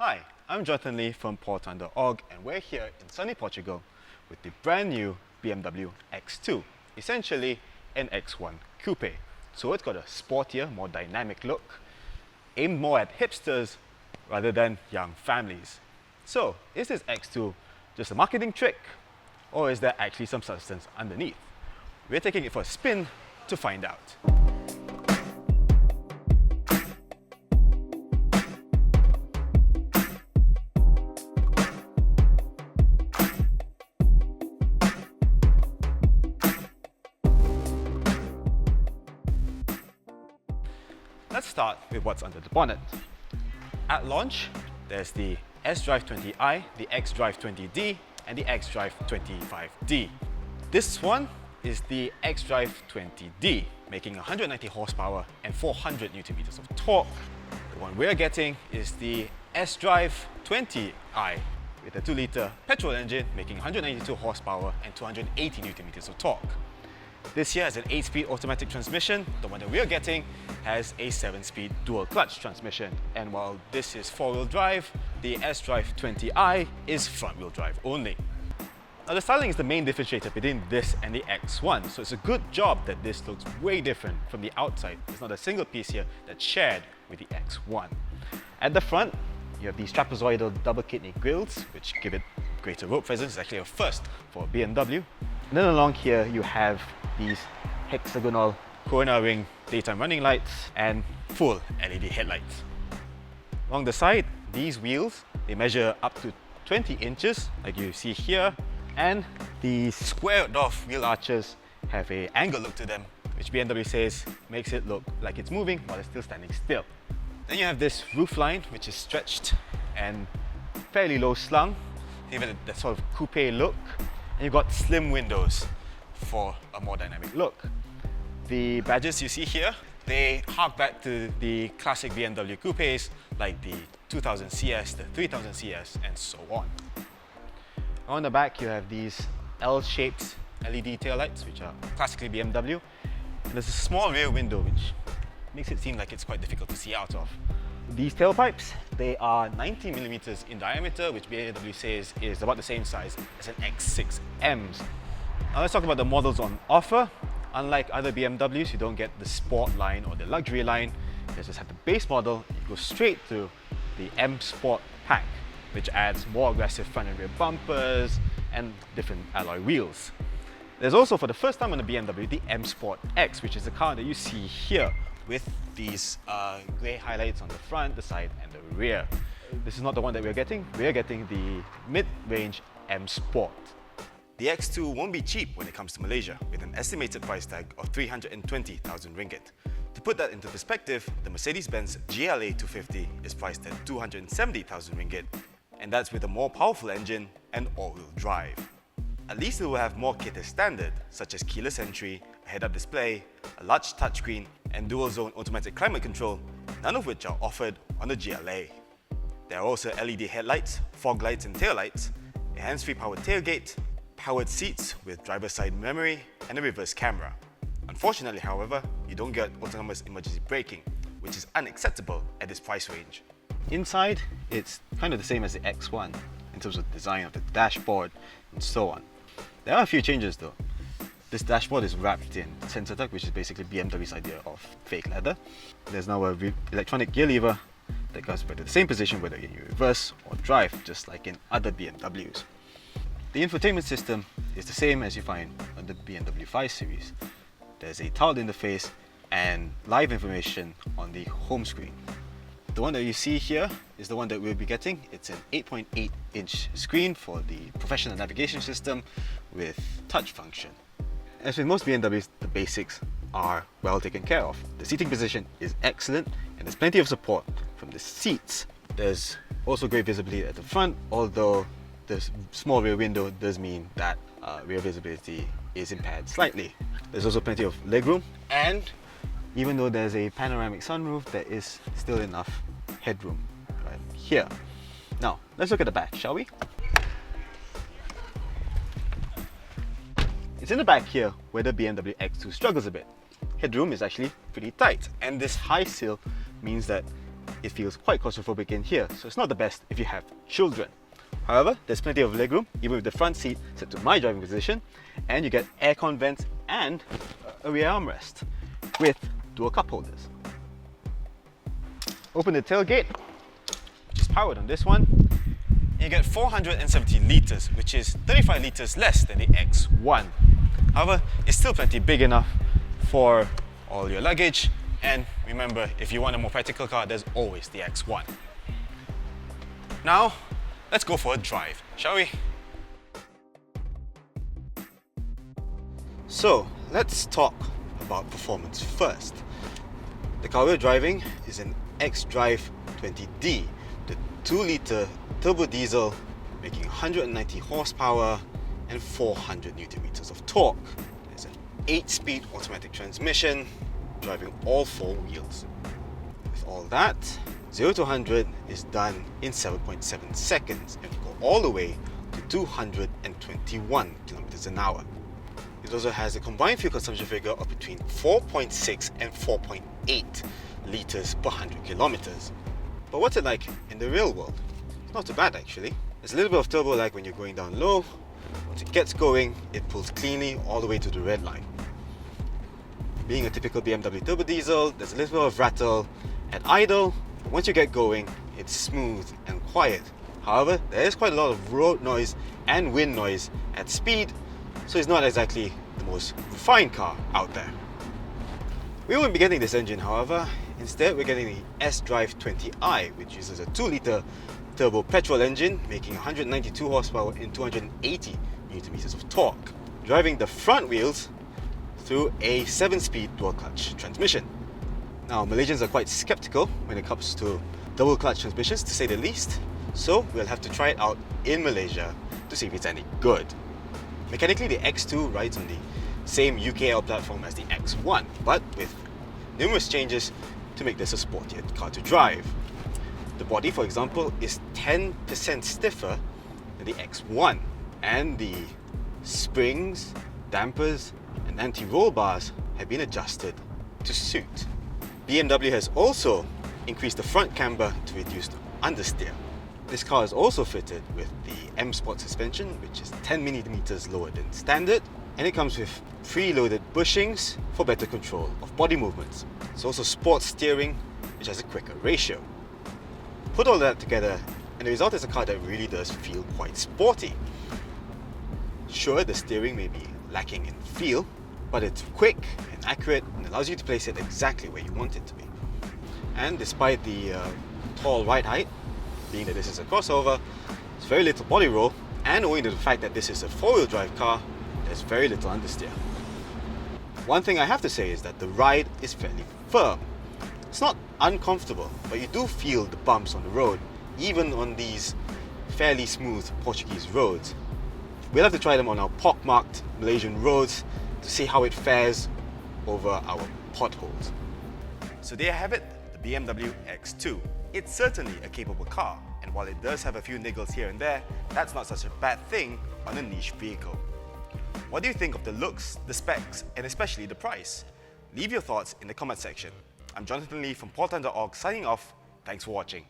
Hi, I'm Jonathan Lee from Portland.org and we're here in sunny Portugal with the brand new BMW X2, essentially an X1 coupe. So it's got a sportier, more dynamic look, aimed more at hipsters rather than young families. So, is this X2 just a marketing trick, or is there actually some substance underneath? We're taking it for a spin to find out. Let's start with what's under the bonnet. At launch, there's the S-Drive 20i, the X-Drive 20d, and the X-Drive 25d. This one is the X-Drive 20d, making 190 horsepower and 400 Nm of torque. The one we're getting is the S-Drive 20i with a 2-litre petrol engine, making 192 horsepower and 280 Nm of torque. This here has an 8-speed automatic transmission. The one that we're getting has a 7-speed dual clutch transmission. And while this is 4-wheel drive, the S-Drive 20i is front-wheel drive only. Now the styling is the main differentiator between this and the X1, so it's a good job that this looks way different from the outside. There's not a single piece here that's shared with the X1. At the front, you have these trapezoidal double kidney grills, which give it greater road presence. It's actually a first for a BMW. And then along here, you have these hexagonal corona ring daytime running lights and full LED headlights. Along the side, these wheels, they measure up to 20 inches, like you see here, and the squared off wheel arches have an angled look to them, which BMW says makes it look like it's moving while it's still standing still. Then you have this roof line, which is stretched and fairly low slung, give it that sort of coupe look, and you've got slim windows for a more dynamic look. The badges you see here, they hark back to the classic BMW coupes like the 2000 CS, the 3000 CS, and so on. On the back, you have these L-shaped LED taillights, which are classically BMW. And there's a small rear window, which makes it seem like it's quite difficult to see out of. These tailpipes, they are 90 millimeters in diameter, which BMW says is about the same size as an X6M's. Now let's talk about the models on offer. Unlike other BMWs, you don't get the Sport line or the Luxury line. You just have the base model. You go straight to the M Sport pack, which adds more aggressive front and rear bumpers and different alloy wheels. There's also, for the first time on the BMW, the M Sport X, which is the car that you see here with these grey highlights on the front, the side and the rear. This is not the one that we're getting. We're getting the mid-range M Sport. The X2 won't be cheap when it comes to Malaysia, with an estimated price tag of 320,000 ringgit. To put that into perspective, the Mercedes-Benz GLA 250 is priced at 270,000 ringgit, and that's with a more powerful engine and all-wheel drive. At least it will have more kit as standard, such as keyless entry, a head-up display, a large touchscreen, and dual-zone automatic climate control, none of which are offered on the GLA. There are also LED headlights, fog lights and taillights, a hands-free powered tailgate, powered seats with driver's side memory, and a reverse camera. Unfortunately, however, you don't get autonomous emergency braking, which is unacceptable at this price range. Inside, it's kind of the same as the X1 in terms of design of the dashboard and so on. There are a few changes though. This dashboard is wrapped in sensor tuck, which is basically BMW's idea of fake leather. There's now an electronic gear lever that goes back to the same position whether you reverse or drive, just like in other BMWs. The infotainment system is the same as you find on the BMW 5 Series. There's a tiled interface and live information on the home screen. The one that you see here is the one that we'll be getting. It's an 8.8-inch screen for the professional navigation system with touch function. As with most BMWs, the basics are well taken care of. The seating position is excellent and there's plenty of support from the seats. There's also great visibility at the front, although the small rear window does mean that rear visibility is impaired slightly. There's also plenty of legroom, and even though there's a panoramic sunroof, there is still enough headroom right here. Now, let's look at the back, shall we? It's in the back here where the BMW X2 struggles a bit. Headroom is actually pretty tight, and this high sill means that it feels quite claustrophobic in here, so it's not the best if you have children. However, there's plenty of legroom, even with the front seat set to my driving position, and you get aircon vents and a rear armrest with dual cup holders. Open the tailgate, which is powered on this one, and you get 470 litres, which is 35 litres less than the X1. However, it's still plenty big enough for all your luggage, and remember, if you want a more practical car, there's always the X1. Now, let's go for a drive, shall we? So, let's talk about performance first. The car we're driving is an xDrive 20D, the 2-litre turbo diesel making 190 horsepower and 400 Newton meters of torque. There's an 8-speed automatic transmission driving all 4 wheels. With all that, 0 to 100 is done in 7.7 seconds and go all the way to 221 kilometers an hour. It also has a combined fuel consumption figure of between 4.6 and 4.8 litres per 100 kilometers. But what's it like in the real world? It's not too bad actually. There's a little bit of turbo lag when you're going down low. Once it gets going, it pulls cleanly all the way to the red line. Being a typical BMW turbo diesel, there's a little bit of rattle at idle, but once you get going, it's smooth and quiet. However, there is quite a lot of road noise and wind noise at speed, so it's not exactly the most refined car out there. We won't be getting this engine, however. Instead, we're getting the xDrive 20i, which uses a 2-litre turbo petrol engine making 192 horsepower and 280 Newton meters of torque, driving the front wheels through a 7-speed dual-clutch transmission. Now, Malaysians are quite skeptical when it comes to double-clutch transmissions, to say the least, so we'll have to try it out in Malaysia to see if it's any good. Mechanically, the X2 rides on the same UKL platform as the X1, but with numerous changes to make this a sportier car to drive. The body, for example, is 10% stiffer than the X1, and the springs, dampers, and anti-roll bars have been adjusted to suit. BMW has also increased the front camber to reduce understeer. This car is also fitted with the M Sport suspension, which is 10mm lower than standard, and it comes with preloaded bushings for better control of body movements. It's also sports steering, which has a quicker ratio. Put all that together, and the result is a car that really does feel quite sporty. Sure, the steering may be lacking in feel, but it's quick and accurate and allows you to place it exactly where you want it to be. And despite the tall ride height, being that this is a crossover, there's very little body roll, and owing to the fact that this is a 4-wheel drive car, there's very little understeer. One thing I have to say is that the ride is fairly firm. It's not uncomfortable, but you do feel the bumps on the road, even on these fairly smooth Portuguese roads. We'll have to try them on our pockmarked Malaysian roads to see how it fares over our potholes. So there you have it, the BMW X2. It's certainly a capable car, and while it does have a few niggles here and there, that's not such a bad thing on a niche vehicle. What do you think of the looks, the specs, and especially the price? Leave your thoughts in the comment section. I'm Jonathan Lee from portime.org signing off. Thanks for watching.